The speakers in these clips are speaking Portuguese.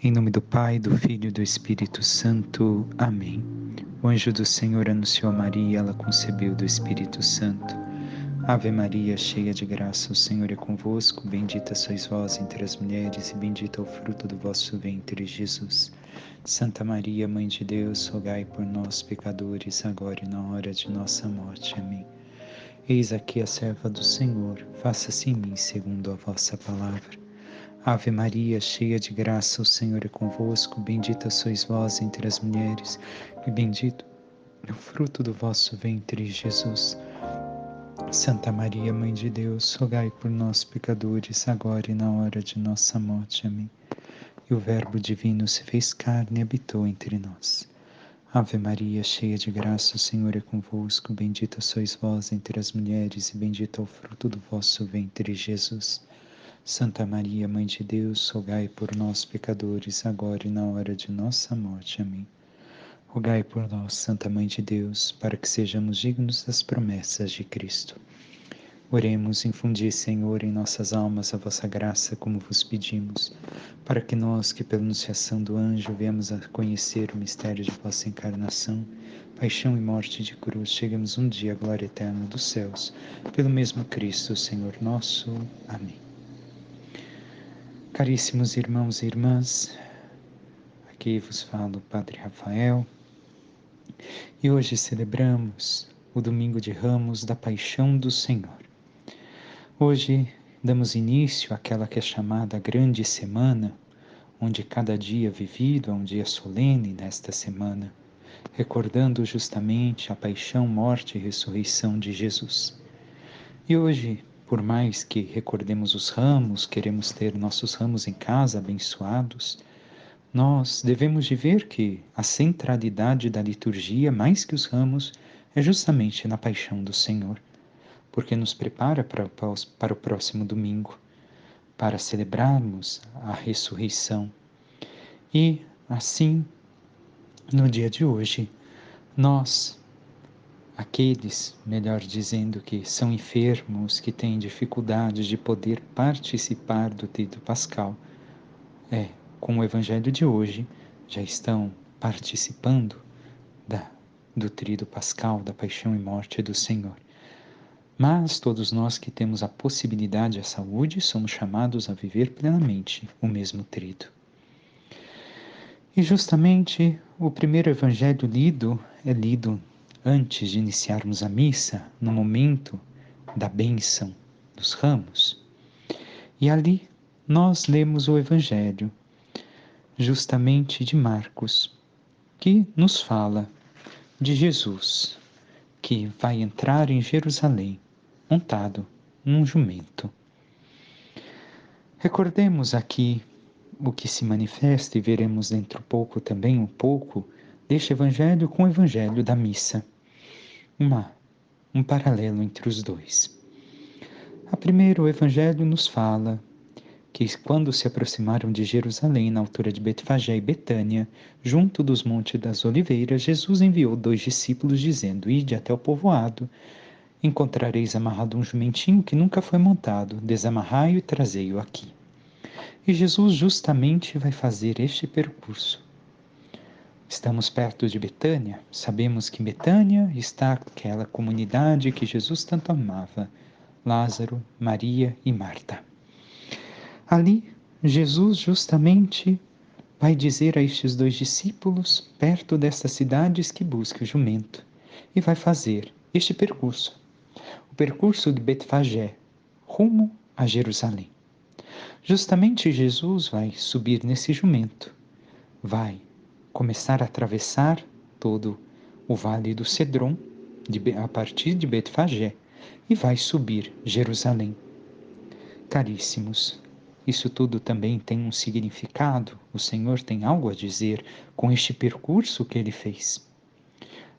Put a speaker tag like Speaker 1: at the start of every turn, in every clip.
Speaker 1: Em nome do Pai, do Filho e do Espírito Santo. Amém. O anjo do Senhor anunciou a Maria, ela concebeu do Espírito Santo. Ave Maria, cheia de graça, o Senhor é convosco, bendita sois vós entre as mulheres e bendito é o fruto do vosso ventre, Jesus. Santa Maria, Mãe de Deus, rogai por nós, pecadores, agora e na hora de nossa morte. Amém. Eis aqui a serva do Senhor, faça-se em mim segundo a vossa palavra. Ave Maria, cheia de graça, o Senhor é convosco, bendita sois vós entre as mulheres, e bendito é o fruto do vosso ventre, Jesus. Santa Maria, Mãe de Deus, rogai por nós, pecadores, agora e na hora de nossa morte. Amém. E o Verbo divino se fez carne e habitou entre nós. Ave Maria, cheia de graça, o Senhor é convosco, bendita sois vós entre as mulheres, e bendito é o fruto do vosso ventre, Jesus. Santa Maria, Mãe de Deus, rogai por nós, pecadores, agora e na hora de nossa morte. Amém. Rogai por nós, Santa Mãe de Deus, para que sejamos dignos das promessas de Cristo. Oremos, infundi, Senhor, em nossas almas a vossa graça, como vos pedimos, para que nós, que pela anunciação do anjo viemos a conhecer o mistério de vossa encarnação, paixão e morte de cruz, cheguemos um dia à glória eterna dos céus, pelo mesmo Cristo, Senhor nosso. Amém. Caríssimos irmãos e irmãs, aqui vos fala o Padre Rafael, e hoje celebramos o Domingo de Ramos da Paixão do Senhor. Hoje damos início àquela que é chamada Grande Semana, onde cada dia vivido é um dia solene nesta semana, recordando justamente a paixão, morte e ressurreição de Jesus. E hoje, por mais que recordemos os ramos, queremos ter nossos ramos em casa abençoados, nós devemos de ver que a centralidade da liturgia, mais que os ramos, é justamente na paixão do Senhor, porque nos prepara para o próximo domingo, para celebrarmos a ressurreição. E, assim, no dia de hoje, nós, aqueles, melhor dizendo, que são enfermos, que têm dificuldade de poder participar do Tríduo Pascal, com o Evangelho de hoje, já estão participando do Tríduo Pascal, da paixão e morte do Senhor. Mas todos nós que temos a possibilidade e a saúde, somos chamados a viver plenamente o mesmo Tríduo. E justamente o primeiro Evangelho é lido antes de iniciarmos a missa, no momento da bênção dos ramos. E ali nós lemos o Evangelho, justamente de Marcos, que nos fala de Jesus, que vai entrar em Jerusalém, montado num jumento. Recordemos aqui o que se manifesta e veremos dentro pouco também um pouco deste Evangelho com o Evangelho da missa. Um paralelo entre os dois. A primeiro, o Evangelho nos fala que quando se aproximaram de Jerusalém, na altura de Betfagé e Betânia, junto dos Montes das Oliveiras, Jesus enviou 2 discípulos, dizendo: Ide até o povoado, encontrareis amarrado um jumentinho que nunca foi montado, desamarrai-o e trazei-o aqui. E Jesus justamente vai fazer este percurso. Estamos perto de Betânia, sabemos que em Betânia está aquela comunidade que Jesus tanto amava, Lázaro, Maria e Marta. Ali, Jesus justamente vai dizer a estes 2 discípulos, perto destas cidades, que busque o jumento, e vai fazer este percurso, o percurso de Betfagé, rumo a Jerusalém. Justamente Jesus vai subir nesse jumento, vai começar a atravessar todo o vale do Cedron, a partir de Betfagé, e vai subir Jerusalém. Caríssimos, isso tudo também tem um significado, o Senhor tem algo a dizer com este percurso que ele fez.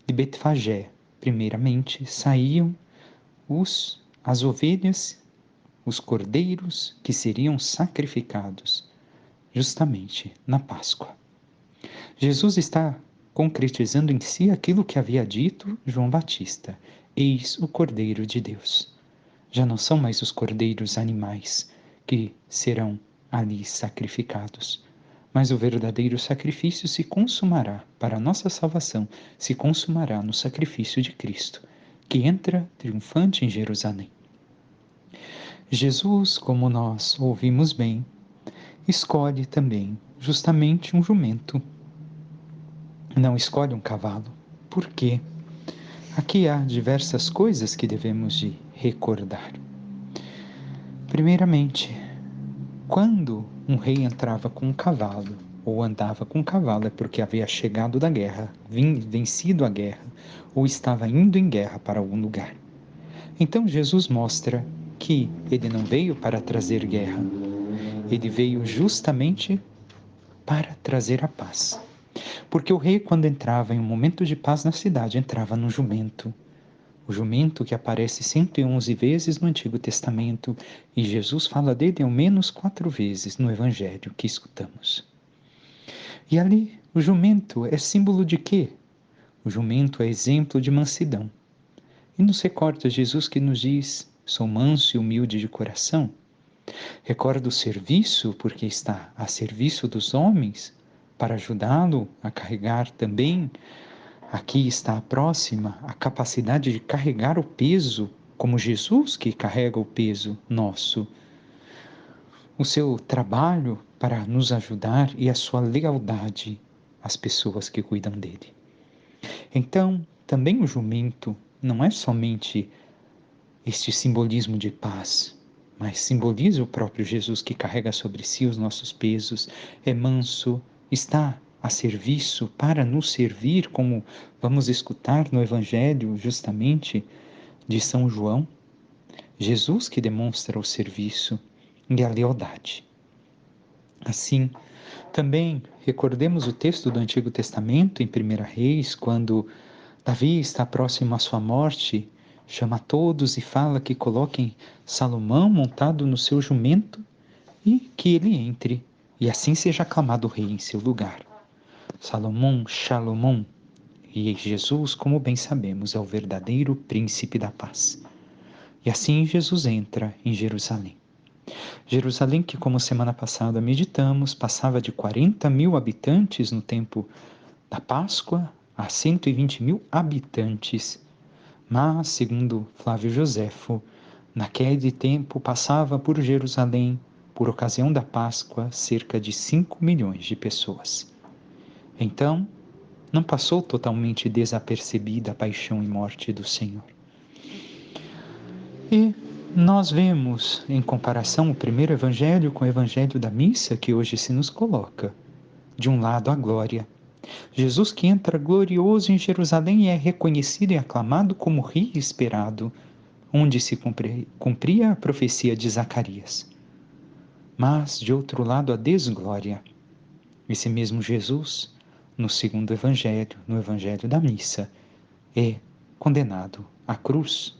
Speaker 1: De Betfagé, primeiramente, saíam as ovelhas, os cordeiros que seriam sacrificados, justamente na Páscoa. Jesus está concretizando em si aquilo que havia dito João Batista: eis o Cordeiro de Deus. Já não são mais os cordeiros animais que serão ali sacrificados, Mas o verdadeiro sacrifício se consumará, para a nossa salvação, se consumará no sacrifício de Cristo, que entra triunfante em Jerusalém. Jesus, como nós ouvimos bem, escolhe também justamente um jumento. Não escolhe um cavalo. Por quê? Aqui há diversas coisas que devemos de recordar. Primeiramente, quando um rei entrava com um cavalo, ou andava com um cavalo, é porque havia chegado da guerra, vencido a guerra, ou estava indo em guerra para algum lugar. Então Jesus mostra que ele não veio para trazer guerra, ele veio justamente para trazer a paz. Porque o rei, quando entrava em um momento de paz na cidade, entrava num jumento. O jumento que aparece 111 vezes no Antigo Testamento, e Jesus fala dele ao menos 4 vezes no Evangelho que escutamos. E ali, o jumento é símbolo de quê? O jumento é exemplo de mansidão. E nos recorda Jesus que nos diz: sou manso e humilde de coração. Recorda o serviço, porque está a serviço dos homens, para ajudá-lo a carregar também. Aqui está a próxima, a capacidade de carregar o peso, como Jesus que carrega o peso nosso. O seu trabalho para nos ajudar e a sua lealdade às pessoas que cuidam dele. Então, também o jumento não é somente este simbolismo de paz, mas simboliza o próprio Jesus que carrega sobre si os nossos pesos, é manso, está a serviço para nos servir, como vamos escutar no Evangelho justamente de São João, Jesus que demonstra o serviço e a lealdade. Assim, também recordemos o texto do Antigo Testamento em 1 Reis, quando Davi está próximo à sua morte, chama todos e fala que coloquem Salomão montado no seu jumento e que ele entre, e assim seja aclamado o rei em seu lugar. Salomão, Shalomon, e Jesus, como bem sabemos, é o verdadeiro príncipe da paz. E assim Jesus entra em Jerusalém. Jerusalém que, como semana passada meditamos, passava de 40 mil habitantes no tempo da Páscoa a 120 mil habitantes. Mas, segundo Flávio Joséfo, naquele tempo passava por Jerusalém, por ocasião da Páscoa, cerca de 5 milhões de pessoas. Então, não passou totalmente desapercebida a paixão e morte do Senhor. E nós vemos, em comparação, o primeiro evangelho com o evangelho da missa que hoje se nos coloca. De um lado, a glória. Jesus que entra glorioso em Jerusalém e é reconhecido e aclamado como rei esperado, onde se cumpria a profecia de Zacarias. Mas, de outro lado, a desglória. Esse mesmo Jesus, no segundo evangelho, no evangelho da missa, é condenado à cruz,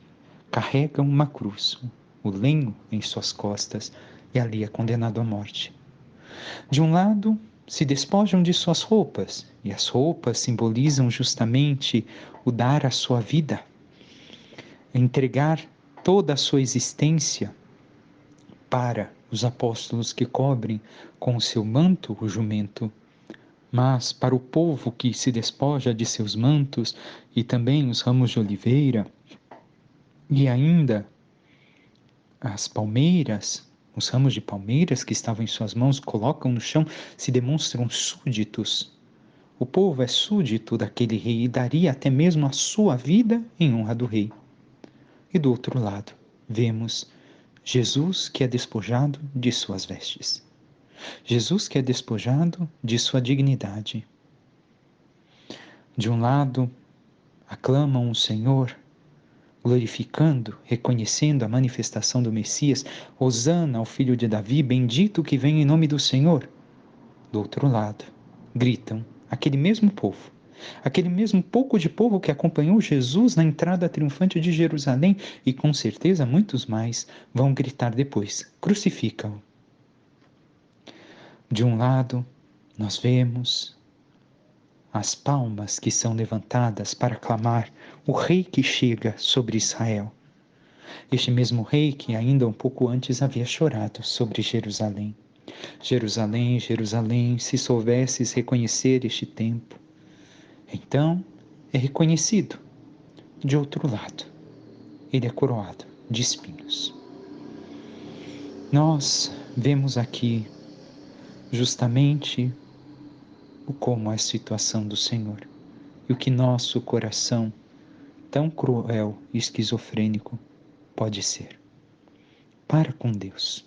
Speaker 1: carrega uma cruz, o lenho em suas costas, e ali é condenado à morte. De um lado, se despojam de suas roupas, e as roupas simbolizam justamente o dar a sua vida, entregar toda a sua existência para os apóstolos que cobrem com o seu manto o jumento, mas para o povo que se despoja de seus mantos e também os ramos de oliveira e ainda as palmeiras, os ramos de palmeiras que estavam em suas mãos, colocam no chão, se demonstram súditos. O povo é súdito daquele rei e daria até mesmo a sua vida em honra do rei. E do outro lado, vemos Jesus que é despojado de suas vestes. Jesus que é despojado de sua dignidade. De um lado, aclamam o Senhor, glorificando, reconhecendo a manifestação do Messias, hosana ao filho de Davi, bendito que vem em nome do Senhor. Do outro lado, gritam aquele mesmo povo, aquele mesmo pouco de povo que acompanhou Jesus na entrada triunfante de Jerusalém, e com certeza muitos mais vão gritar depois: crucifica-o. De um lado, nós vemos as palmas que são levantadas para aclamar o rei que chega sobre Israel. Este mesmo rei que ainda um pouco antes havia chorado sobre Jerusalém. Jerusalém, Jerusalém, se soubesses reconhecer este tempo, então é reconhecido. De outro lado, ele é coroado de espinhos. Nós vemos aqui justamente como é a situação do Senhor e o que nosso coração tão cruel e esquizofrênico pode ser. Para com Deus.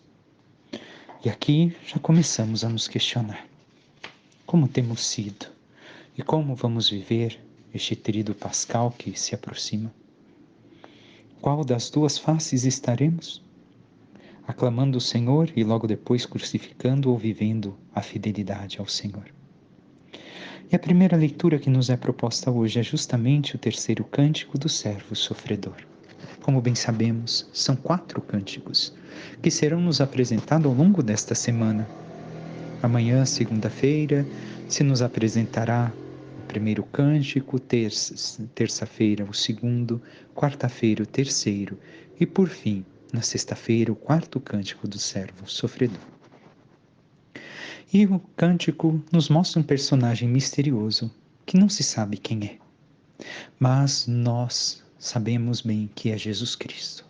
Speaker 1: E aqui já começamos a nos questionar. Como temos sido e como vamos viver este tríduo pascal que se aproxima? Qual das duas faces estaremos? Aclamando o Senhor e logo depois crucificando ou vivendo a fidelidade ao Senhor? E a primeira leitura que nos é proposta hoje é justamente o terceiro cântico do servo sofredor. Como bem sabemos, são 4 cânticos que serão nos apresentados ao longo desta semana. Amanhã, segunda-feira, se nos apresentará o primeiro cântico, terça-feira o segundo, quarta-feira o terceiro e, por fim, na sexta-feira, o 4º cântico do servo sofredor. E o cântico nos mostra um personagem misterioso que não se sabe quem é, mas nós sabemos bem que é Jesus Cristo.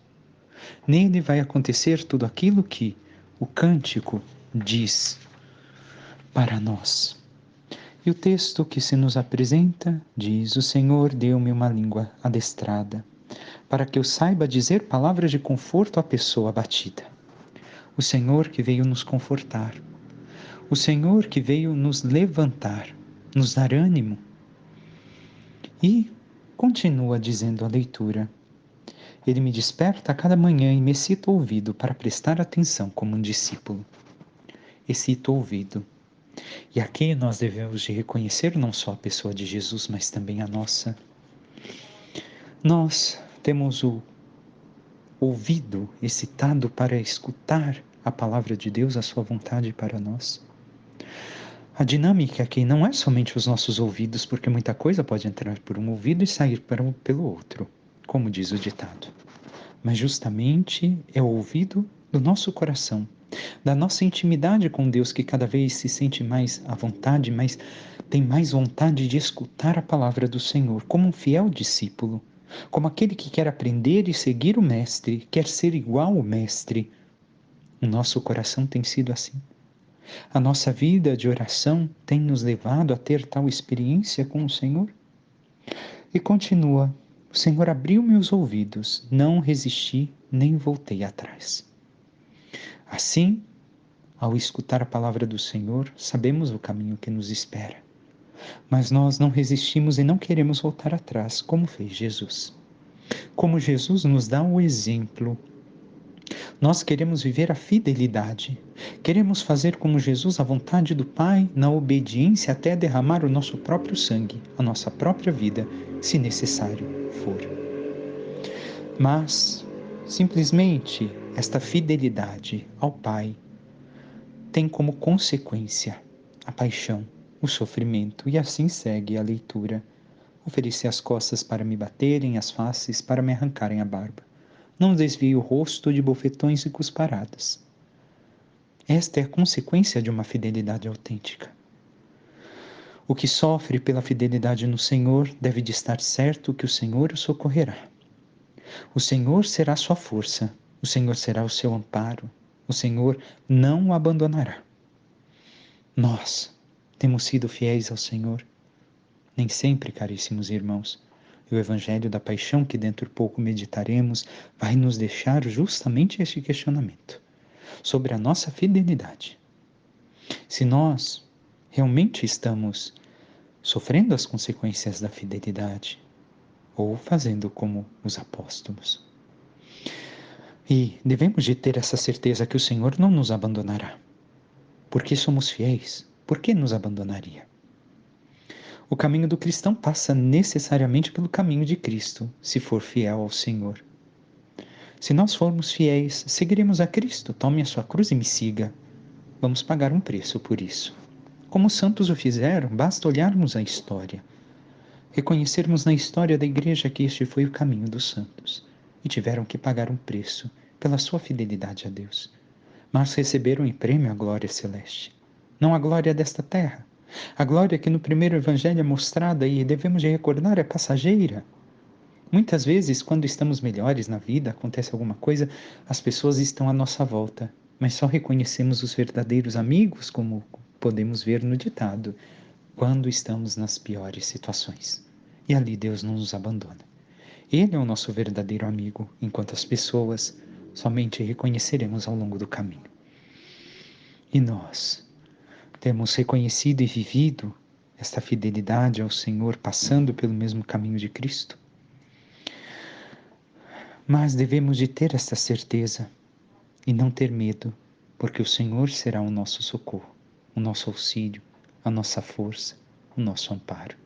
Speaker 1: Nele vai acontecer tudo aquilo que o cântico diz para nós. E o texto que se nos apresenta diz: o Senhor deu-me uma língua adestrada, para que eu saiba dizer palavras de conforto à pessoa abatida. O Senhor que veio nos confortar, o Senhor que veio nos levantar, nos dar ânimo. E continua dizendo a leitura: Ele me desperta a cada manhã e me excita o ouvido para prestar atenção como um discípulo. Excita o ouvido. E aqui nós devemos de reconhecer não só a pessoa de Jesus, mas também a nossa. Nós temos o ouvido excitado para escutar a palavra de Deus, a sua vontade para nós. A dinâmica aqui não é somente os nossos ouvidos, porque muita coisa pode entrar por um ouvido e sair pelo outro, como diz o ditado. Mas justamente é o ouvido do nosso coração, da nossa intimidade com Deus, que cada vez se sente mais à vontade, tem mais vontade de escutar a palavra do Senhor, como um fiel discípulo, como aquele que quer aprender e seguir o Mestre, quer ser igual ao Mestre. O nosso coração tem sido assim. A nossa vida de oração tem nos levado a ter tal experiência com o Senhor? E continua: o Senhor abriu meus ouvidos, não resisti nem voltei atrás. Assim, ao escutar a palavra do Senhor, sabemos o caminho que nos espera. Mas nós não resistimos e não queremos voltar atrás, como fez Jesus. Como Jesus nos dá o exemplo, nós queremos viver a fidelidade. Queremos fazer como Jesus a vontade do Pai, na obediência até derramar o nosso próprio sangue, a nossa própria vida, se necessário for. Mas, simplesmente, esta fidelidade ao Pai tem como consequência a paixão, o sofrimento, e assim segue a leitura. Ofereci as costas para me baterem, as faces para me arrancarem a barba. Não desvie o rosto de bofetões e cusparadas. Esta é a consequência de uma fidelidade autêntica. O que sofre pela fidelidade no Senhor deve de estar certo que o Senhor o socorrerá. O Senhor será sua força, o Senhor será o seu amparo, o Senhor não o abandonará. Nós temos sido fiéis ao Senhor? Nem sempre, caríssimos irmãos. E o Evangelho da Paixão, que dentro de pouco meditaremos, vai nos deixar justamente este questionamento sobre a nossa fidelidade. Se nós realmente estamos sofrendo as consequências da fidelidade ou fazendo como os apóstolos. E devemos de ter essa certeza que o Senhor não nos abandonará. Porque somos fiéis, por que nos abandonaria? O caminho do cristão passa necessariamente pelo caminho de Cristo, se for fiel ao Senhor. Se nós formos fiéis, seguiremos a Cristo. Tome a sua cruz e me siga. Vamos pagar um preço por isso. Como os santos o fizeram, basta olharmos a história. Reconhecermos na história da igreja que este foi o caminho dos santos. E tiveram que pagar um preço pela sua fidelidade a Deus. mas receberam em prêmio a glória celeste. Não a glória desta terra. A glória que no primeiro evangelho é mostrada e devemos de recordar é passageira. Muitas vezes, quando estamos melhores na vida, acontece alguma coisa, as pessoas estão à nossa volta, mas só reconhecemos os verdadeiros amigos, como podemos ver no ditado, quando estamos nas piores situações. E ali Deus não nos abandona. Ele é o nosso verdadeiro amigo, enquanto as pessoas somente reconheceremos ao longo do caminho. E nós temos reconhecido e vivido esta fidelidade ao Senhor, passando pelo mesmo caminho de Cristo? Mas devemos de ter esta certeza e não ter medo, porque o Senhor será o nosso socorro, o nosso auxílio, a nossa força, o nosso amparo.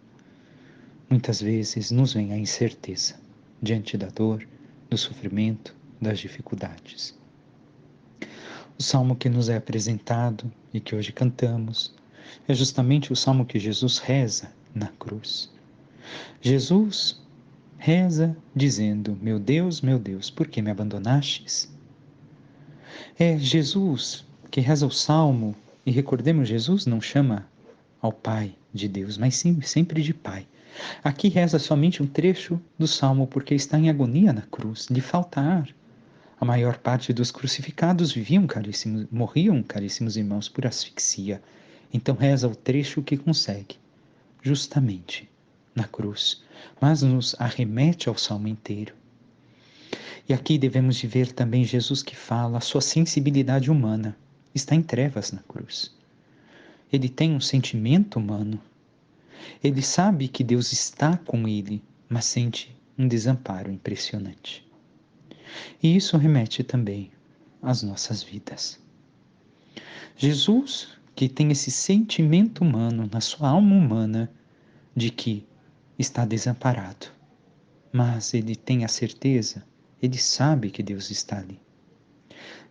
Speaker 1: Muitas vezes nos vem a incerteza diante da dor, do sofrimento, das dificuldades. O salmo que nos é apresentado e que hoje cantamos é justamente o salmo que Jesus reza na cruz. Jesus reza dizendo: meu Deus, por que me abandonastes? É Jesus que reza o salmo, e recordemos, Jesus não chama ao Pai de Deus, mas sim sempre de Pai. Aqui reza somente um trecho do salmo porque está em agonia na cruz, lhe falta ar. A maior parte dos crucificados morriam, caríssimos irmãos, por asfixia. Então reza o trecho que consegue, justamente na cruz, mas nos arremete ao salmo inteiro. E aqui devemos de ver também Jesus que fala, a sua sensibilidade humana está em trevas na cruz. Ele tem um sentimento humano. Ele sabe que Deus está com ele, mas sente um desamparo impressionante. E isso remete também às nossas vidas. Jesus, que tem esse sentimento humano na sua alma humana de que está desamparado, mas ele tem a certeza, ele sabe que Deus está ali.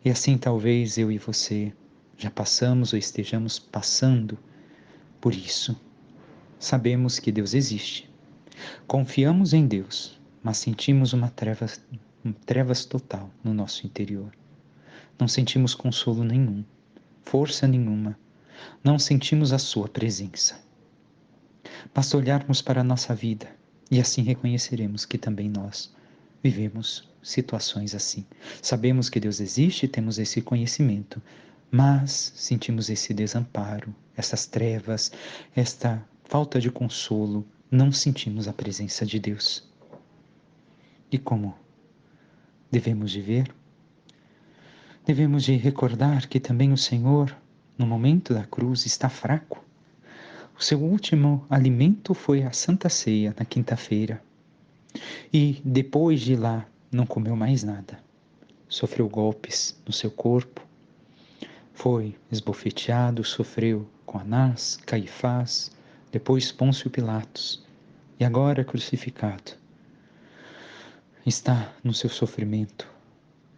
Speaker 1: E assim talvez eu e você já passamos ou estejamos passando por isso. Sabemos que Deus existe, confiamos em Deus, mas sentimos uma trevas total no nosso interior. Não sentimos consolo nenhum, força nenhuma, não sentimos a sua presença. Basta olharmos para a nossa vida e assim reconheceremos que também nós vivemos situações assim. Sabemos que Deus existe, temos esse conhecimento, mas sentimos esse desamparo, essas trevas, esta falta de consolo, não sentimos a presença de Deus. E como devemos viver? Devemos de recordar que também o Senhor, no momento da cruz, está fraco. O seu último alimento foi a Santa Ceia, na quinta-feira. E depois de lá, não comeu mais nada. Sofreu golpes no seu corpo, foi esbofeteado, sofreu com Anás, Caifás, depois Pôncio Pilatos, e agora crucificado. Está no seu sofrimento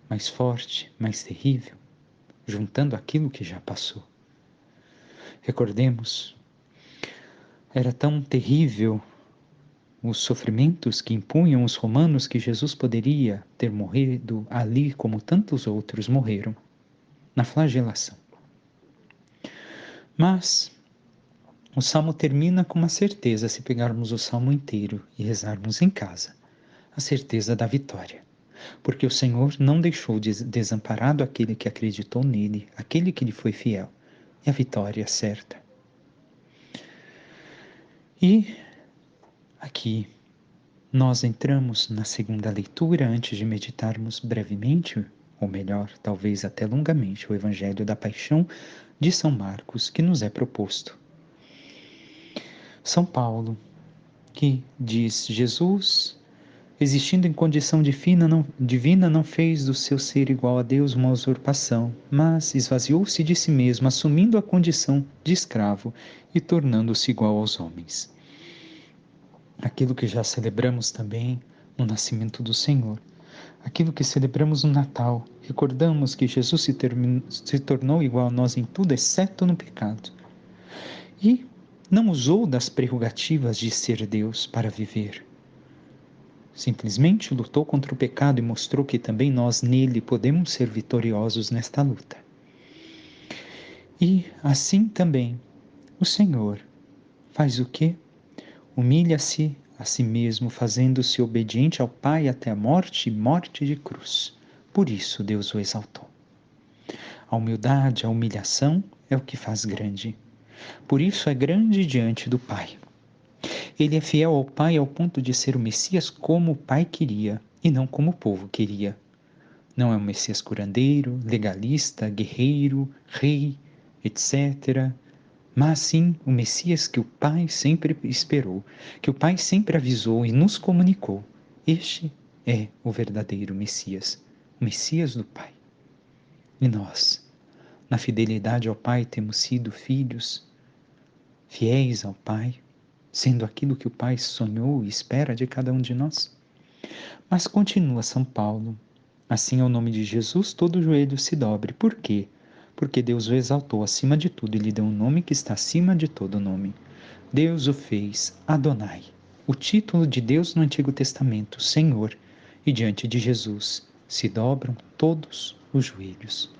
Speaker 1: mais forte, mais terrível, juntando aquilo que já passou. Recordemos, era tão terrível os sofrimentos que impunham os romanos que Jesus poderia ter morrido ali como tantos outros morreram, na flagelação. Mas o Salmo termina com uma certeza, se pegarmos o Salmo inteiro e rezarmos em casa, a certeza da vitória. Porque o Senhor não deixou desamparado aquele que acreditou nele, aquele que lhe foi fiel, e a vitória é certa. E aqui nós entramos na segunda leitura antes de meditarmos brevemente, ou melhor, talvez até longamente, o Evangelho da Paixão de São Marcos, que nos é proposto. São Paulo, que diz: Jesus, existindo em condição divina, não fez do seu ser igual a Deus uma usurpação, mas esvaziou-se de si mesmo, assumindo a condição de escravo e tornando-se igual aos homens. Aquilo que já celebramos também no nascimento do Senhor, aquilo que celebramos no Natal, recordamos que Jesus se tornou igual a nós em tudo, exceto no pecado. E não usou das prerrogativas de ser Deus para viver. Simplesmente lutou contra o pecado e mostrou que também nós nele podemos ser vitoriosos nesta luta. E assim também o Senhor faz o quê? Humilha-se a si mesmo, fazendo-se obediente ao Pai até a morte e morte de cruz. Por isso Deus o exaltou. A humildade, a humilhação é o que faz grande. Por isso é grande diante do Pai. Ele é fiel ao Pai ao ponto de ser o Messias como o Pai queria e não como o povo queria. Não é um Messias curandeiro, legalista, guerreiro, rei, etc. Mas sim o Messias que o Pai sempre esperou, que o Pai sempre avisou e nos comunicou. Este é o verdadeiro Messias, o Messias do Pai. E nós, na fidelidade ao Pai, temos sido filhos fiéis ao Pai, sendo aquilo que o Pai sonhou e espera de cada um de nós. Mas continua São Paulo. Assim, ao nome de Jesus, todo joelho se dobre. Por quê? Porque Deus o exaltou acima de tudo e lhe deu um nome que está acima de todo nome. Deus o fez Adonai, o título de Deus no Antigo Testamento, Senhor, e diante de Jesus se dobram todos os joelhos,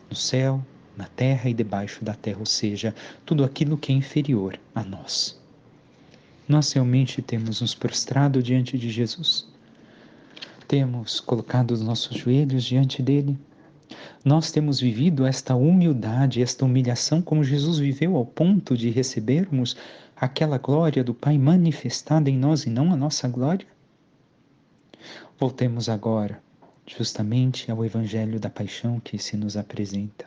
Speaker 1: no céu, na terra e debaixo da terra, ou seja, tudo aquilo que é inferior a nós. Nós realmente temos nos prostrado diante de Jesus? Temos colocado os nossos joelhos diante dele? Nós temos vivido esta humildade, esta humilhação como Jesus viveu ao ponto de recebermos aquela glória do Pai manifestada em nós e não a nossa glória? Voltemos agora, justamente ao Evangelho da Paixão que se nos apresenta.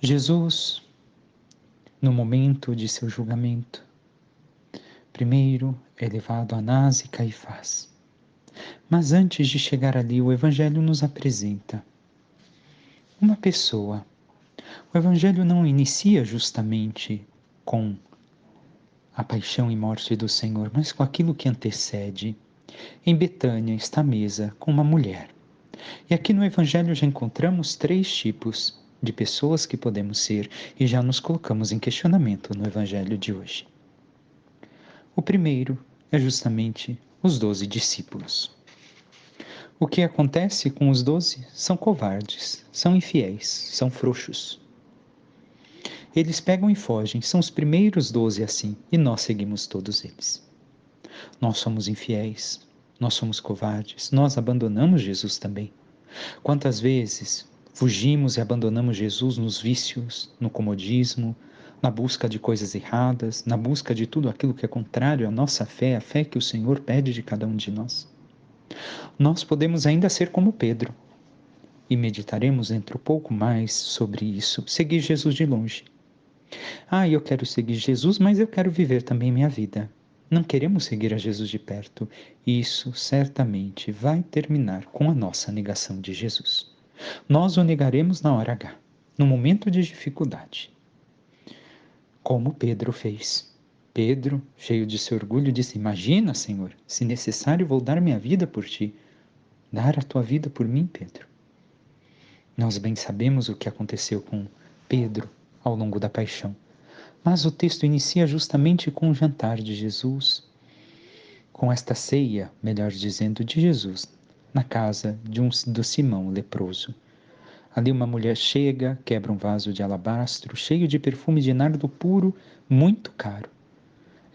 Speaker 1: Jesus, no momento de seu julgamento, primeiro é levado a Anás e Caifás. Mas antes de chegar ali, o Evangelho nos apresenta uma pessoa. O Evangelho não inicia justamente com a paixão e morte do Senhor, mas com aquilo que antecede. Em Betânia está a mesa com uma mulher. E aqui no Evangelho já encontramos 3 tipos de pessoas que podemos ser e já nos colocamos em questionamento no Evangelho de hoje. O primeiro é justamente os 12 discípulos. O que acontece com os 12? São covardes, são infiéis, são frouxos. Eles pegam e fogem, são os primeiros 12 assim, e nós seguimos todos eles. Nós somos infiéis, nós somos covardes, nós abandonamos Jesus também. Quantas vezes fugimos e abandonamos Jesus nos vícios, no comodismo, na busca de coisas erradas, na busca de tudo aquilo que é contrário à nossa fé, a fé que o Senhor pede de cada um de nós. Nós podemos ainda ser como Pedro, e meditaremos dentro um pouco mais sobre isso, seguir Jesus de longe. Eu quero seguir Jesus, mas eu quero viver também minha vida. Não queremos seguir a Jesus de perto. Isso certamente vai terminar com a nossa negação de Jesus. Nós o negaremos na hora H, no momento de dificuldade. Como Pedro fez. Pedro, cheio de seu orgulho, disse: Imagina, Senhor, se necessário vou dar minha vida por ti. Dar a tua vida por mim, Pedro. Nós bem sabemos o que aconteceu com Pedro ao longo da paixão. Mas o texto inicia justamente com o jantar de Jesus, com esta ceia, melhor dizendo, de Jesus, na casa do Simão leproso. Ali uma mulher chega, quebra um vaso de alabastro, cheio de perfume de nardo puro, muito caro.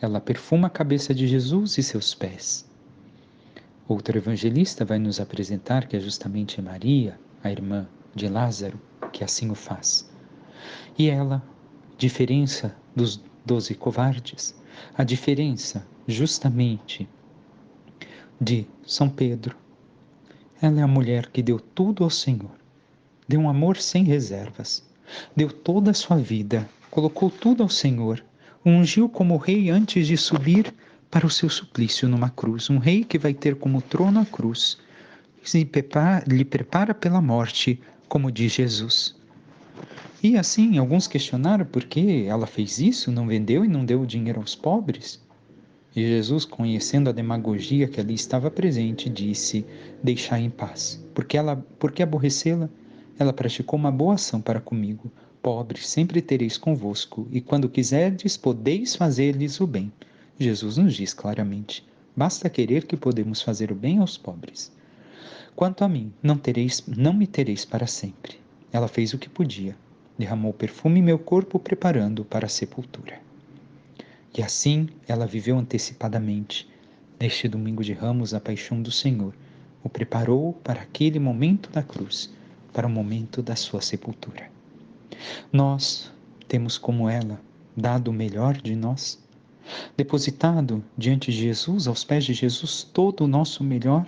Speaker 1: Ela perfuma a cabeça de Jesus e seus pés. Outro evangelista vai nos apresentar que é justamente Maria, a irmã de Lázaro, que assim o faz. E ela, diferença dos 12 covardes, a diferença justamente de São Pedro, ela é a mulher que deu tudo ao Senhor, deu um amor sem reservas, deu toda a sua vida, colocou tudo ao Senhor, o ungiu como rei antes de subir para o seu suplício numa cruz, um rei que vai ter como trono a cruz, lhe prepara pela morte, como diz Jesus. E assim, alguns questionaram por que ela fez isso, não vendeu e não deu o dinheiro aos pobres. E Jesus, conhecendo a demagogia que ali estava presente, disse: Deixai em paz, porque aborrecê-la? Ela praticou uma boa ação para comigo. Pobres sempre tereis convosco, e quando quiserdes, podeis fazer-lhes o bem. Jesus nos diz claramente: basta querer que podemos fazer o bem aos pobres. Quanto a mim, não me tereis para sempre. Ela fez o que podia. derramou perfume em meu corpo, preparando para a sepultura. E assim ela viveu antecipadamente. Neste domingo de Ramos, a paixão do Senhor o preparou para aquele momento da cruz, para o momento da sua sepultura. Nós temos, como ela, dado o melhor de nós, depositado diante de Jesus, aos pés de Jesus, todo o nosso melhor,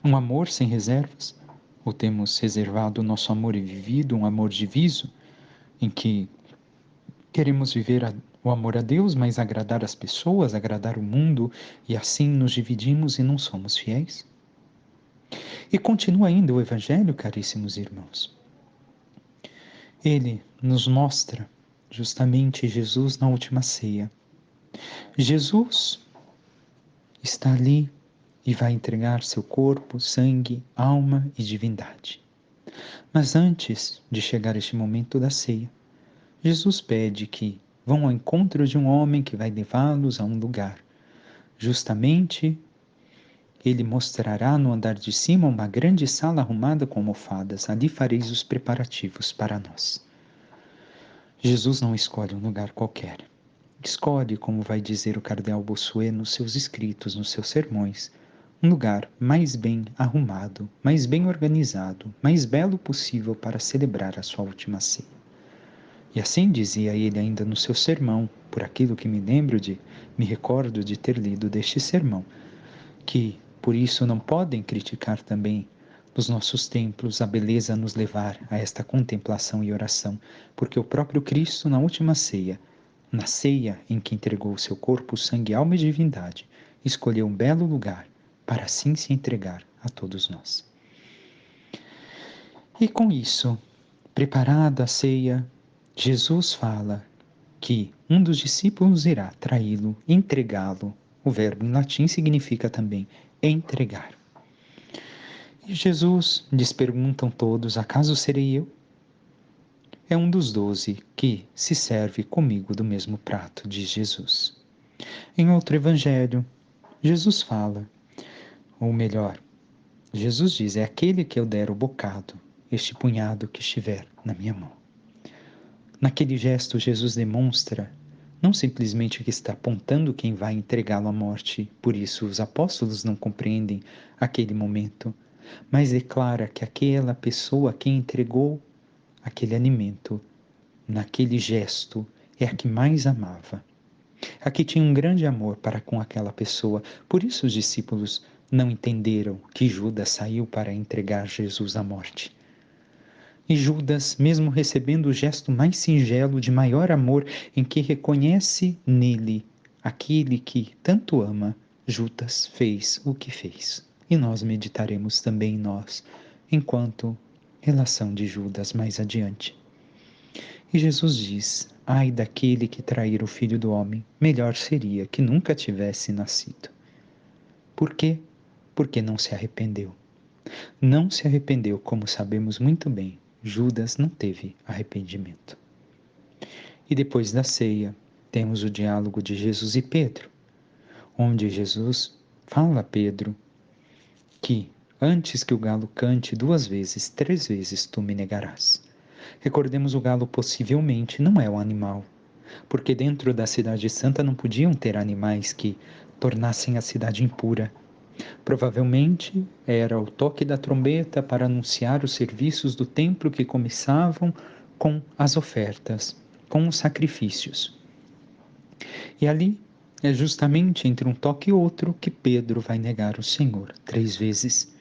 Speaker 1: um amor sem reservas, ou temos reservado o nosso amor e vivido um amor diviso, em que queremos viver o amor a Deus, mas agradar as pessoas, agradar o mundo, e assim nos dividimos e não somos fiéis? E continua ainda o Evangelho, caríssimos irmãos. Ele nos mostra justamente Jesus na última ceia. Jesus está ali e vai entregar seu corpo, sangue, alma e divindade. Mas antes de chegar este momento da ceia, Jesus pede que vão ao encontro de um homem que vai levá-los a um lugar. Justamente, ele mostrará no andar de cima uma grande sala arrumada com almofadas. Ali fareis os preparativos para nós. Jesus não escolhe um lugar qualquer. Escolhe, como vai dizer o cardeal Bossuet nos seus escritos, nos seus sermões, um lugar mais bem arrumado, mais bem organizado, mais belo possível para celebrar a sua última ceia. E assim dizia ele ainda no seu sermão, por aquilo que me recordo de ter lido deste sermão, que por isso não podem criticar também nos nossos templos a beleza a nos levar a esta contemplação e oração, porque o próprio Cristo na última ceia, na ceia em que entregou o seu corpo, sangue, alma e divindade, escolheu um belo lugar para assim se entregar a todos nós. E com isso, preparada a ceia, Jesus fala que um dos discípulos irá traí-lo, entregá-lo. O verbo em latim significa também entregar. E Jesus, lhes perguntam todos, acaso serei eu? É um dos 12 que se serve comigo do mesmo prato, diz Jesus. Em outro evangelho, Jesus fala, ou melhor, Jesus diz, é aquele que eu der o bocado, este punhado que estiver na minha mão. Naquele gesto, Jesus demonstra não simplesmente que está apontando quem vai entregá-lo à morte, por isso os apóstolos não compreendem aquele momento, mas declara que aquela pessoa a quem entregou aquele alimento, naquele gesto, é a que mais amava. A que tinha um grande amor para com aquela pessoa. Por isso os discípulos não entenderam que Judas saiu para entregar Jesus à morte. E Judas, mesmo recebendo o gesto mais singelo de maior amor, em que reconhece nele aquele que tanto ama, Judas fez o que fez. E nós meditaremos também nós, enquanto relação de Judas mais adiante. E Jesus diz, ai daquele que trair o Filho do Homem, melhor seria que nunca tivesse nascido. Por quê? Porque não se arrependeu. Não se arrependeu, como sabemos muito bem. Judas não teve arrependimento. E depois da ceia, temos o diálogo de Jesus e Pedro, onde Jesus fala a Pedro que antes que o galo cante 2 vezes, 3 vezes tu me negarás. Recordemos, o galo possivelmente não é um animal, porque dentro da cidade santa não podiam ter animais que tornassem a cidade impura. Provavelmente era o toque da trombeta para anunciar os serviços do templo que começavam com as ofertas, com os sacrifícios. E ali é justamente entre um toque e outro que Pedro vai negar o Senhor 3 vezes.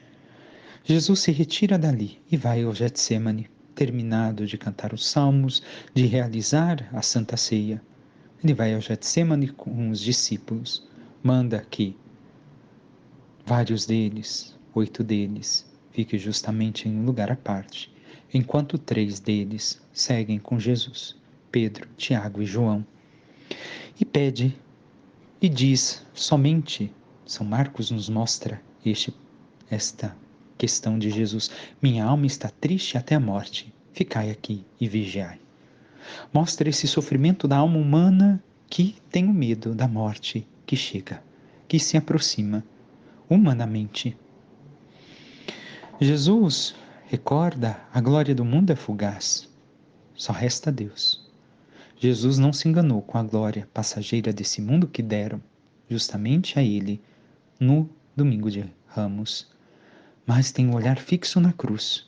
Speaker 1: Jesus se retira dali e vai ao Getsemane, terminado de cantar os salmos, de realizar a Santa Ceia. Ele vai ao Getsemane com os discípulos, manda que vários deles, 8 deles, fiquem justamente em um lugar à parte, enquanto 3 deles seguem com Jesus, Pedro, Tiago e João. E pede, e diz somente, São Marcos nos mostra esta questão de Jesus, minha alma está triste até a morte, ficai aqui e vigiai. Mostra esse sofrimento da alma humana que tem o medo da morte que chega, que se aproxima humanamente. Jesus recorda, a glória do mundo é fugaz. só resta Deus. Jesus não se enganou com a glória passageira desse mundo que deram justamente a Ele no domingo de Ramos, mas tem um olhar fixo na cruz.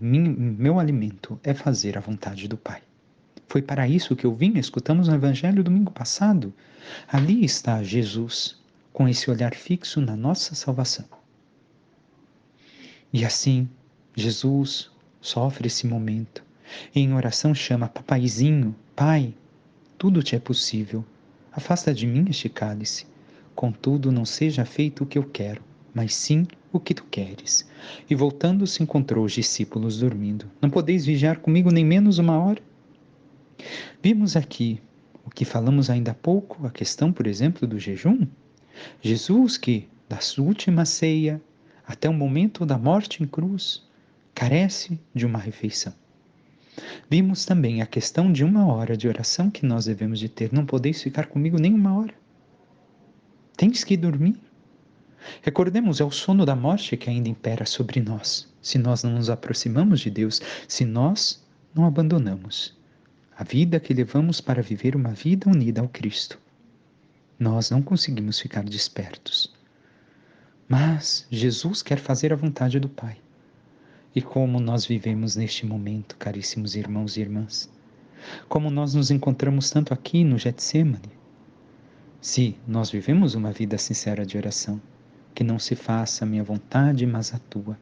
Speaker 1: Meu alimento é fazer a vontade do Pai. Foi para isso que eu vim, escutamos no Evangelho domingo passado. Ali está Jesus, com esse olhar fixo na nossa salvação. E assim, Jesus sofre esse momento. E em oração chama: Papaizinho, Pai, tudo te é possível. Afasta de mim este cálice. Contudo, não seja feito o que eu quero, mas sim o que tu queres. E voltando-se encontrou os discípulos dormindo. Não podeis vigiar comigo nem menos uma hora? Vimos aqui o que falamos ainda há pouco, a questão, por exemplo, do jejum. Jesus que, da sua última ceia até o momento da morte em cruz, carece de uma refeição. Vimos também a questão de uma hora de oração que nós devemos de ter. Não podeis ficar comigo nem uma hora. Tens que dormir. Recordemos, é o sono da morte que ainda impera sobre nós, se nós não nos aproximamos de Deus, se nós não abandonamos a vida que levamos para viver uma vida unida ao Cristo. Nós não conseguimos ficar despertos. Mas Jesus quer fazer a vontade do Pai. E como nós vivemos neste momento, caríssimos irmãos e irmãs? Como nós nos encontramos tanto aqui no Getsemane? Se nós vivemos uma vida sincera de oração, que não se faça a minha vontade, mas a tua.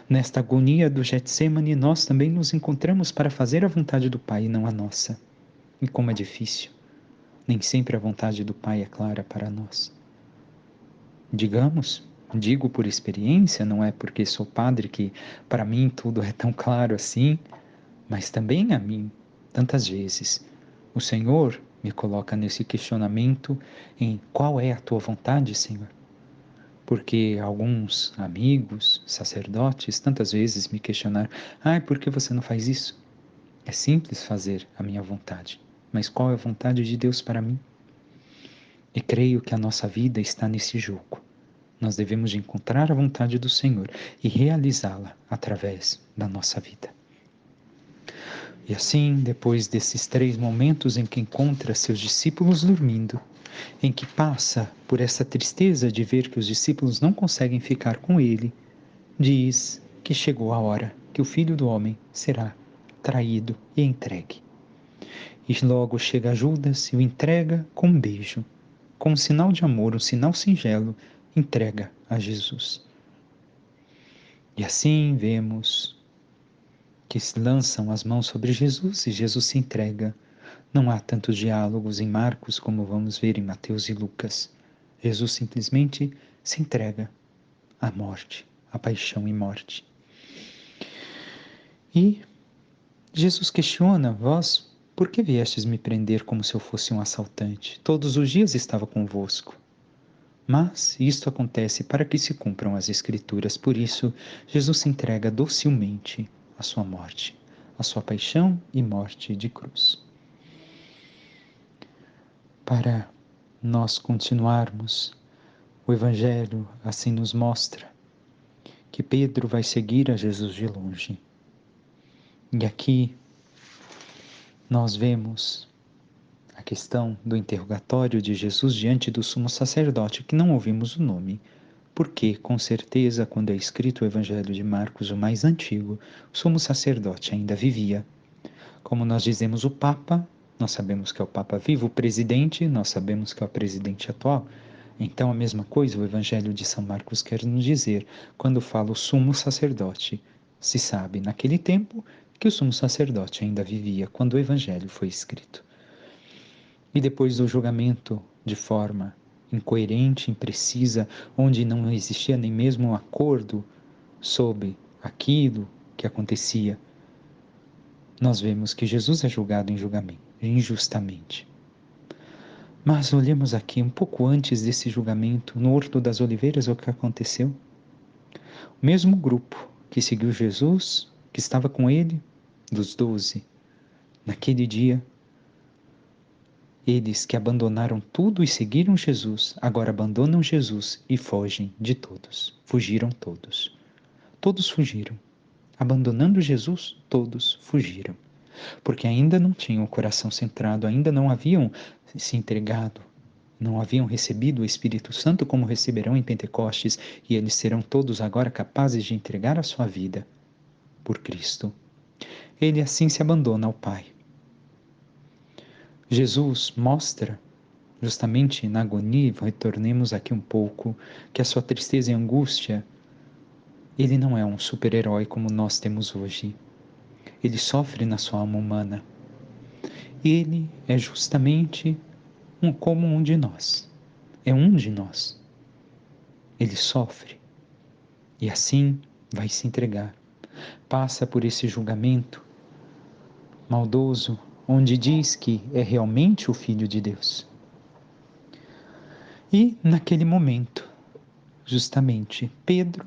Speaker 1: Nesta agonia do Getsemane, nós também nos encontramos para fazer a vontade do Pai e não a nossa. E como é difícil. Nem sempre a vontade do Pai é clara para nós. Digo por experiência, não é porque sou padre que para mim tudo é tão claro assim, mas também a mim, tantas vezes, o Senhor me coloca nesse questionamento em qual é a tua vontade, Senhor? Porque alguns amigos, sacerdotes, tantas vezes me questionaram: por que você não faz isso? É simples fazer a minha vontade, mas qual é a vontade de Deus para mim? E creio que a nossa vida está nesse jogo. Nós devemos de encontrar a vontade do Senhor e realizá-la através da nossa vida. E assim, depois desses 3 momentos em que encontra seus discípulos dormindo, em que passa por essa tristeza de ver que os discípulos não conseguem ficar com ele, diz que chegou a hora que o Filho do Homem será traído e entregue. E logo chega Judas e o entrega com um beijo, com um sinal de amor, um sinal singelo, entrega a Jesus. E assim vemos que se lançam as mãos sobre Jesus e Jesus se entrega. Não há tantos diálogos em Marcos como vamos ver em Mateus e Lucas. Jesus simplesmente se entrega à morte, à paixão e morte. E Jesus questiona: vós, por que viestes me prender como se eu fosse um assaltante? Todos os dias estava convosco. Mas isto acontece para que se cumpram as Escrituras. Por isso, Jesus se entrega docilmente à sua morte, à sua paixão e morte de cruz. Para nós continuarmos, o Evangelho assim nos mostra que Pedro vai seguir a Jesus de longe. E aqui nós vemos a questão do interrogatório de Jesus diante do sumo sacerdote, que não ouvimos o nome, porque, com certeza, quando é escrito o Evangelho de Marcos, o mais antigo, o sumo sacerdote ainda vivia. Como nós dizemos o Papa, nós sabemos que é o Papa vivo, o presidente, nós sabemos que é o presidente atual. Então, a mesma coisa o Evangelho de São Marcos quer nos dizer, quando fala o sumo sacerdote. Se sabe, naquele tempo, que o sumo sacerdote ainda vivia, quando o Evangelho foi escrito. E depois do julgamento, de forma incoerente, imprecisa, onde não existia nem mesmo um acordo sobre aquilo que acontecia, nós vemos que Jesus é julgado em julgamento, injustamente. Mas olhemos aqui um pouco antes desse julgamento, no Horto das Oliveiras, o que aconteceu. O mesmo grupo que seguiu Jesus, que estava com ele, dos 12, naquele dia, eles que abandonaram tudo e seguiram Jesus, agora abandonam Jesus e fogem de todos. Fugiram todos. Todos fugiram. Abandonando Jesus, todos fugiram. porque ainda não tinham o coração centrado, ainda não haviam se entregado, não haviam recebido o Espírito Santo como receberão em Pentecostes, e eles serão todos agora capazes de entregar a sua vida por Cristo. Ele assim se abandona ao Pai. Jesus mostra, justamente na agonia, retornemos aqui um pouco, que a sua tristeza e angústia, ele não é um super-herói como nós temos hoje. Ele sofre na sua alma humana. Ele é justamente como um de nós. É um de nós. Ele sofre e assim vai se entregar. Passa por esse julgamento maldoso, onde diz que é realmente o Filho de Deus. E naquele momento, justamente, Pedro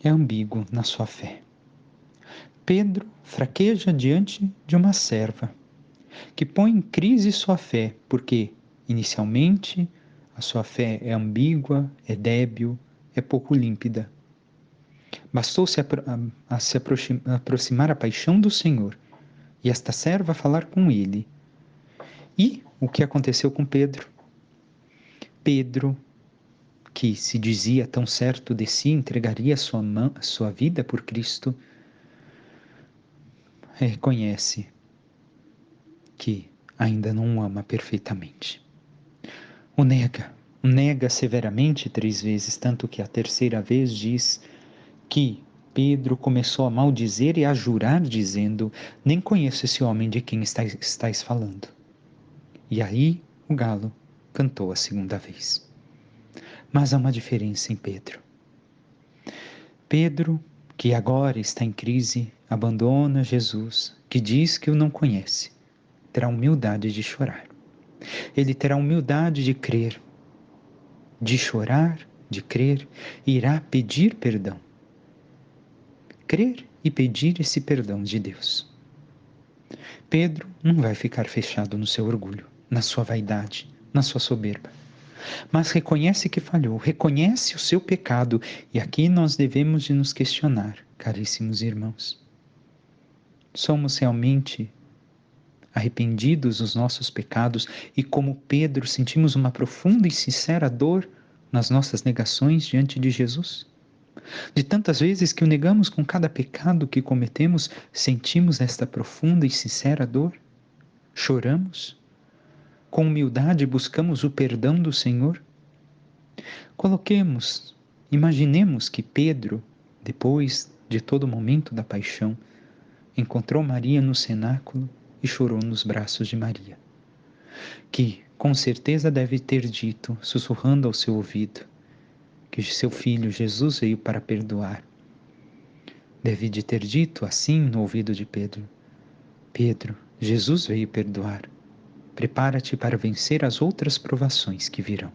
Speaker 1: é ambíguo na sua fé. Pedro fraqueja diante de uma serva, que põe em crise sua fé, porque, inicialmente, a sua fé é ambígua, é débil, é pouco límpida. Bastou se aproximar a paixão do Senhor e esta serva falar com ele. E o que aconteceu com Pedro? Pedro, que se dizia tão certo de si, entregaria sua vida por Cristo, reconhece que ainda não o ama perfeitamente. O nega severamente 3 vezes, tanto que a terceira vez diz que Pedro começou a maldizer e a jurar, dizendo: nem conheço esse homem de quem estáis falando. E aí o galo cantou a segunda vez. Mas há uma diferença em Pedro. Pedro, que agora está em crise, abandona Jesus, que diz que o não conhece, terá humildade de chorar. Ele terá humildade de crer, de chorar, de crer, e irá pedir perdão. Crer e pedir esse perdão de Deus. Pedro não vai ficar fechado no seu orgulho, na sua vaidade, na sua soberba, mas reconhece que falhou, reconhece o seu pecado, e aqui nós devemos de nos questionar, caríssimos irmãos. Somos realmente arrependidos dos nossos pecados e, como Pedro, sentimos uma profunda e sincera dor nas nossas negações diante de Jesus? De tantas vezes que o negamos com cada pecado que cometemos, sentimos esta profunda e sincera dor? Choramos? Com humildade buscamos o perdão do Senhor? Imaginemos que Pedro, depois de todo o momento da paixão, encontrou Maria no cenáculo e chorou nos braços de Maria, que com certeza deve ter dito, sussurrando ao seu ouvido, que seu filho Jesus veio para perdoar. Deve de ter dito assim no ouvido de Pedro: Pedro, Jesus veio perdoar. Prepara-te para vencer as outras provações que virão.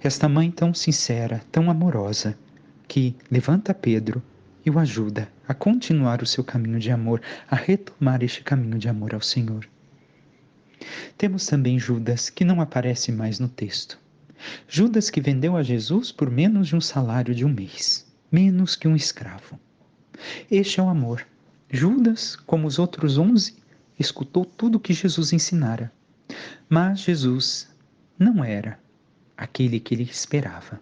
Speaker 1: Esta mãe tão sincera, tão amorosa, que levanta Pedro e o ajuda a continuar o seu caminho de amor, a retomar este caminho de amor ao Senhor. Temos também Judas, que não aparece mais no texto. Judas, que vendeu a Jesus por menos de um salário de um mês, menos que um escravo. Este é o amor. Judas, como os outros 11, escutou tudo o que Jesus ensinara. Mas Jesus não era aquele que ele esperava.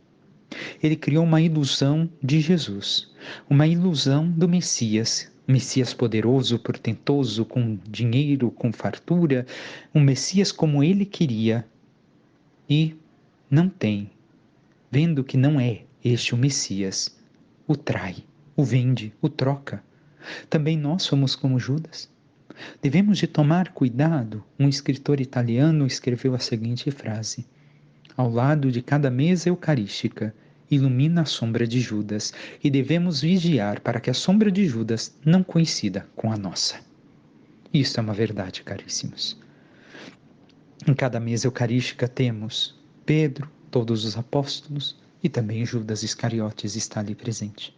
Speaker 1: Ele criou uma ilusão de Jesus, uma ilusão do Messias, um Messias poderoso, portentoso, com dinheiro, com fartura, um Messias como ele queria, e não tem, vendo que não é este o Messias, o trai, o vende, o troca. Também nós somos como Judas. Devemos de tomar cuidado. Um escritor italiano escreveu a seguinte frase: ao lado de cada mesa eucarística ilumina a sombra de Judas, e devemos vigiar para que a sombra de Judas não coincida com a nossa. Isso é uma verdade, caríssimos. Em cada mesa eucarística temos Pedro, todos os apóstolos, e também Judas Iscariotes está ali presente.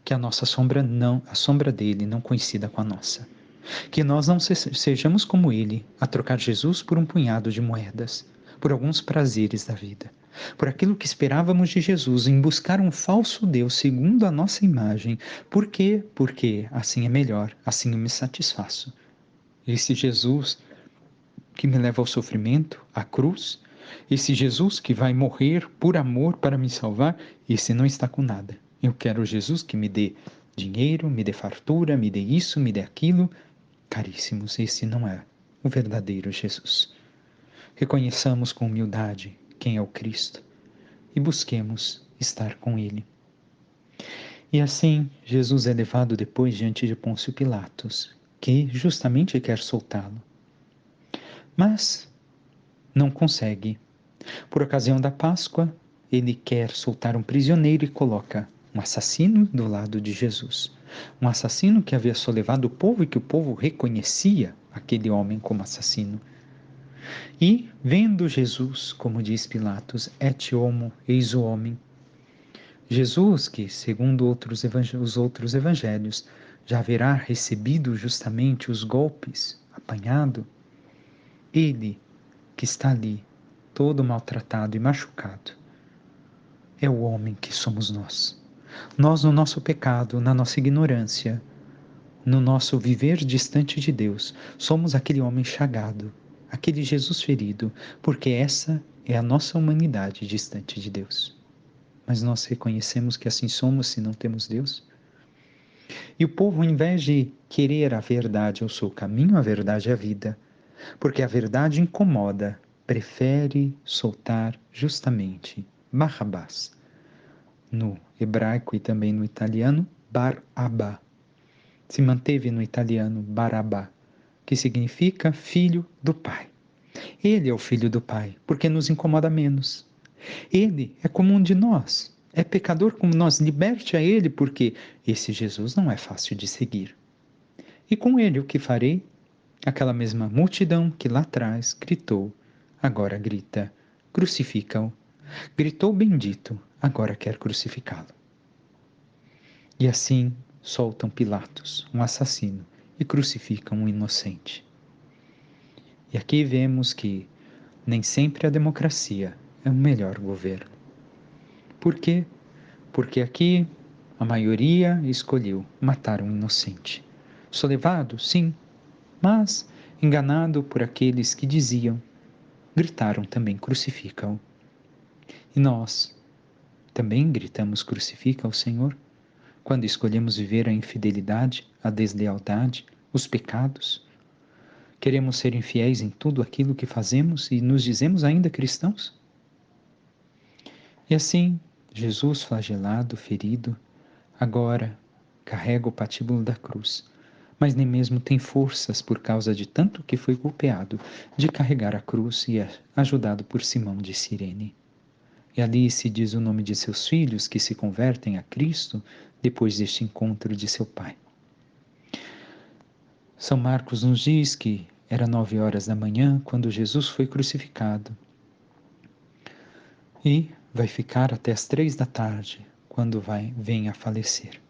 Speaker 1: Que a sombra dele não coincida com a nossa. Que nós não sejamos como ele, a trocar Jesus por um punhado de moedas, por alguns prazeres da vida, por aquilo que esperávamos de Jesus, em buscar um falso Deus segundo a nossa imagem. Por quê? Porque assim é melhor, assim eu me satisfaço. Esse Jesus que me leva ao sofrimento, à cruz, esse Jesus que vai morrer por amor para me salvar, esse não está com nada. Eu quero Jesus que me dê dinheiro, me dê fartura, me dê isso, me dê aquilo. Caríssimos, esse não é o verdadeiro Jesus. Reconheçamos com humildade quem é o Cristo e busquemos estar com Ele. E assim, Jesus é levado depois diante de Pôncio Pilatos, que justamente quer soltá-lo. Mas não consegue. Por ocasião da Páscoa, ele quer soltar um prisioneiro e coloca um assassino do lado de Jesus. Um assassino que havia sobrelevado o povo e que o povo reconhecia aquele homem como assassino. E, vendo Jesus, como diz Pilatos, et homo, eis o homem. Jesus, que, segundo os outros evangelhos, já haverá recebido justamente os golpes, apanhado, ele, que está ali, todo maltratado e machucado, é o homem que somos nós. Nós, no nosso pecado, na nossa ignorância, no nosso viver distante de Deus, somos aquele homem chagado, aquele Jesus ferido, porque essa é a nossa humanidade distante de Deus. Mas nós reconhecemos que assim somos se não temos Deus? E o povo, ao invés de querer a verdade, eu sou o caminho, a verdade e a vida, porque a verdade incomoda, prefere soltar justamente Barrabás. No hebraico e também no italiano, Bar-Abá. Se manteve no italiano Barabá, que significa filho do Pai. Ele é o filho do Pai, porque nos incomoda menos. Ele é como um de nós, é pecador como nós, liberte a ele, porque esse Jesus não é fácil de seguir. E com ele o que farei? Aquela mesma multidão que lá atrás gritou, agora grita, crucificam. Gritou bendito, agora quer crucificá-lo. E assim soltam Pilatos, um assassino, e crucificam um inocente. E aqui vemos que nem sempre a democracia é o melhor governo. Por quê? Porque aqui a maioria escolheu matar um inocente. Sobrelevado, sim, mas enganado por aqueles que diziam, gritaram também crucificam. E nós também gritamos crucifica o Senhor quando escolhemos viver a infidelidade, a deslealdade, os pecados. Queremos ser infiéis em tudo aquilo que fazemos e nos dizemos ainda cristãos? E assim, Jesus flagelado, ferido, agora carrega o patíbulo da cruz, mas nem mesmo tem forças por causa de tanto que foi golpeado de carregar a cruz e é ajudado por Simão de Cirene. E ali se diz o nome de seus filhos que se convertem a Cristo depois deste encontro de seu Pai. São Marcos nos diz que era 9 horas da manhã quando Jesus foi crucificado e vai ficar até as 3 da tarde quando vem a falecer.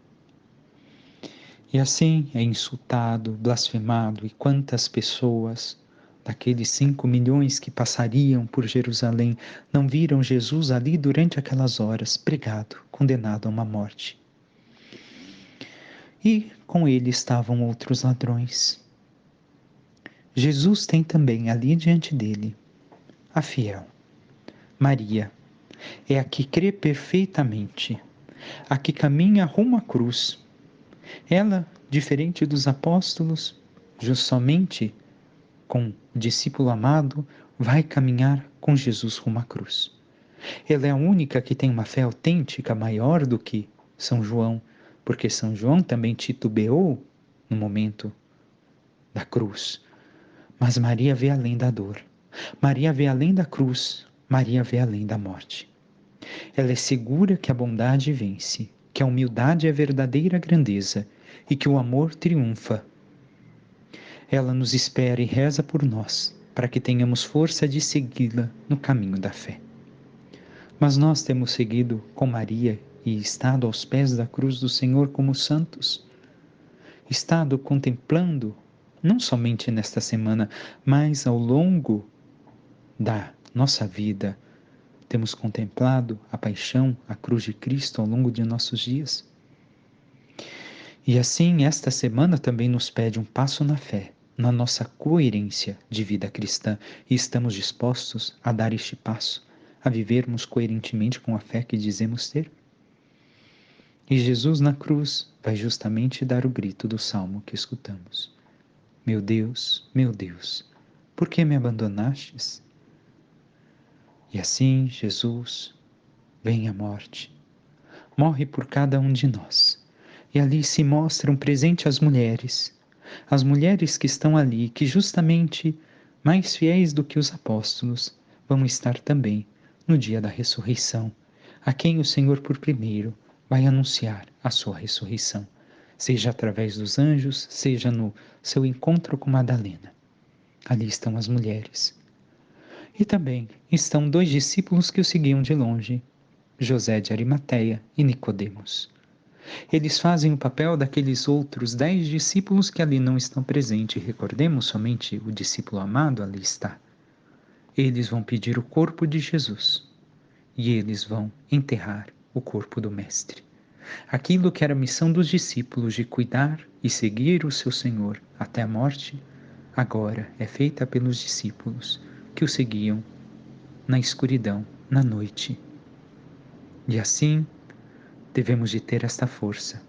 Speaker 1: E assim é insultado, blasfemado, e quantas pessoas daqueles 5 milhões que passariam por Jerusalém não viram Jesus ali durante aquelas horas, pregado, condenado a uma morte. E com ele estavam outros ladrões. Jesus tem também ali diante dele a fiel, Maria, é a que crê perfeitamente, a que caminha rumo à cruz. Ela, diferente dos apóstolos, somente com o discípulo amado, vai caminhar com Jesus rumo à cruz. Ela é a única que tem uma fé autêntica maior do que São João, porque São João também titubeou no momento da cruz. Mas Maria vê além da dor. Maria vê além da cruz. Maria vê além da morte. Ela é segura que a bondade vence, que a humildade é a verdadeira grandeza e que o amor triunfa. Ela nos espera e reza por nós, para que tenhamos força de segui-la no caminho da fé. Mas nós temos seguido com Maria e estado aos pés da cruz do Senhor como santos, estado contemplando, não somente nesta semana, mas ao longo da nossa vida, Temos contemplado a paixão, a cruz de Cristo ao longo de nossos dias? E assim, esta semana também nos pede um passo na fé, na nossa coerência de vida cristã, e estamos dispostos a dar este passo, a vivermos coerentemente com a fé que dizemos ter? E Jesus na cruz vai justamente dar o grito do salmo que escutamos. Meu Deus, por que me abandonastes? E assim Jesus vem à morte, morre por cada um de nós. E ali se mostra um presente às mulheres que estão ali, que justamente, mais fiéis do que os apóstolos, vão estar também no dia da ressurreição, a quem o Senhor por primeiro vai anunciar a sua ressurreição, seja através dos anjos, seja no seu encontro com Madalena. Ali estão as mulheres. E também estão 2 discípulos que o seguiam de longe, José de Arimateia e Nicodemos. Eles fazem o papel daqueles outros 10 discípulos que ali não estão presentes. Recordemos, somente o discípulo amado ali está. Eles vão pedir o corpo de Jesus e eles vão enterrar o corpo do Mestre. Aquilo que era a missão dos discípulos de cuidar e seguir o seu Senhor até a morte, agora é feita pelos discípulos que o seguiam na escuridão, na noite. E assim, devemos de ter esta força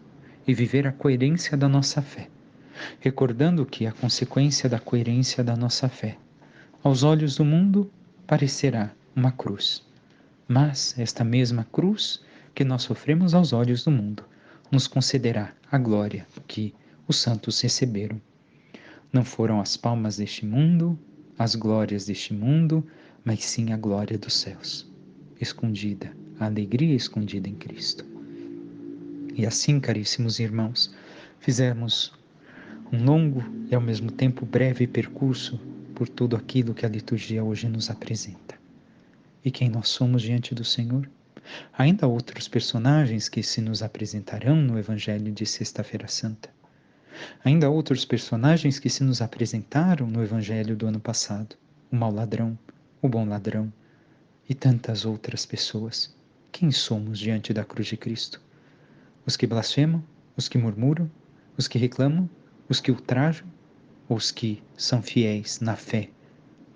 Speaker 1: e viver a coerência da nossa fé, recordando que a consequência da coerência da nossa fé, aos olhos do mundo, parecerá uma cruz. Mas esta mesma cruz que nós sofremos aos olhos do mundo, nos concederá a glória que os santos receberam. Não foram as palmas deste mundo, as glórias deste mundo, mas sim a glória dos céus, escondida, a alegria escondida em Cristo. E assim, caríssimos irmãos, fizemos um longo e ao mesmo tempo breve percurso por tudo aquilo que a liturgia hoje nos apresenta. E quem nós somos diante do Senhor? Ainda há outros personagens que se nos apresentarão no Evangelho de Sexta-feira Santa. Ainda há outros personagens que se nos apresentaram no Evangelho do ano passado. O mau ladrão, o bom ladrão e tantas outras pessoas. Quem somos diante da cruz de Cristo? Os que blasfemam, os que murmuram, os que reclamam, os que ultrajam, ou os que são fiéis na fé,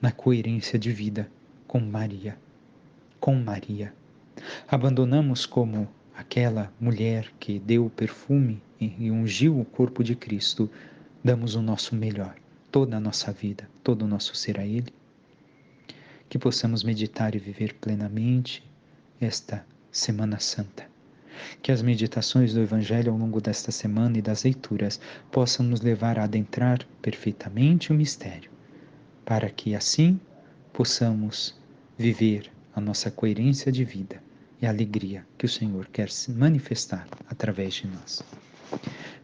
Speaker 1: na coerência de vida com Maria. Com Maria. Abandonamos como aquela mulher que deu o perfume e ungiu o corpo de Cristo, damos o nosso melhor, toda a nossa vida, todo o nosso ser a Ele. Que possamos meditar e viver plenamente esta Semana Santa. Que as meditações do Evangelho ao longo desta semana e das leituras possam nos levar a adentrar perfeitamente o mistério, para que assim possamos viver a nossa coerência de vida e a alegria que o Senhor quer se manifestar através de nós.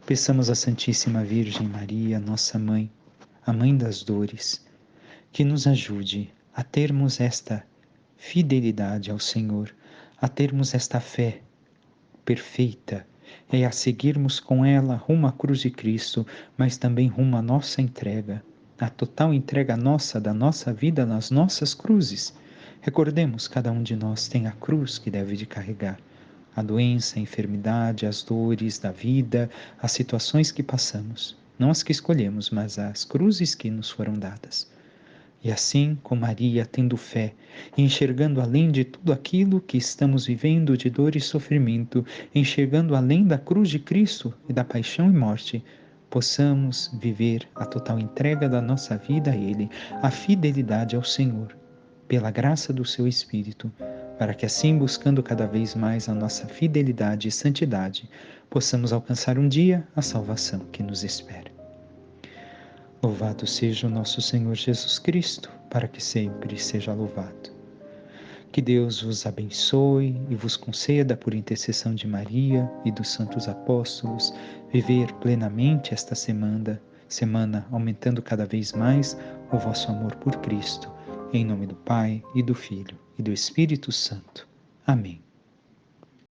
Speaker 1: Peçamos à Santíssima Virgem Maria, nossa Mãe, a Mãe das Dores, que nos ajude a termos esta fidelidade ao Senhor, a termos esta fé perfeita e a seguirmos com ela rumo à cruz de Cristo, mas também rumo à nossa entrega, a total entrega nossa, da nossa vida nas nossas cruzes. Recordemos, cada um de nós tem a cruz que deve de carregar. A doença, a enfermidade, as dores da vida, as situações que passamos. Não as que escolhemos, mas as cruzes que nos foram dadas. E assim, com Maria, tendo fé, e enxergando além de tudo aquilo que estamos vivendo de dor e sofrimento, enxergando além da cruz de Cristo e da paixão e morte, possamos viver a total entrega da nossa vida a Ele, a fidelidade ao Senhor, pela graça do Seu Espírito, para que assim, buscando cada vez mais a nossa fidelidade e santidade, possamos alcançar um dia a salvação que nos espera. Louvado seja o nosso Senhor Jesus Cristo, para que sempre seja louvado. Que Deus vos abençoe e vos conceda, por intercessão de Maria e dos santos apóstolos, viver plenamente esta semana, aumentando cada vez mais o vosso amor por Cristo. Em nome do Pai, e do Filho, e do Espírito Santo. Amém.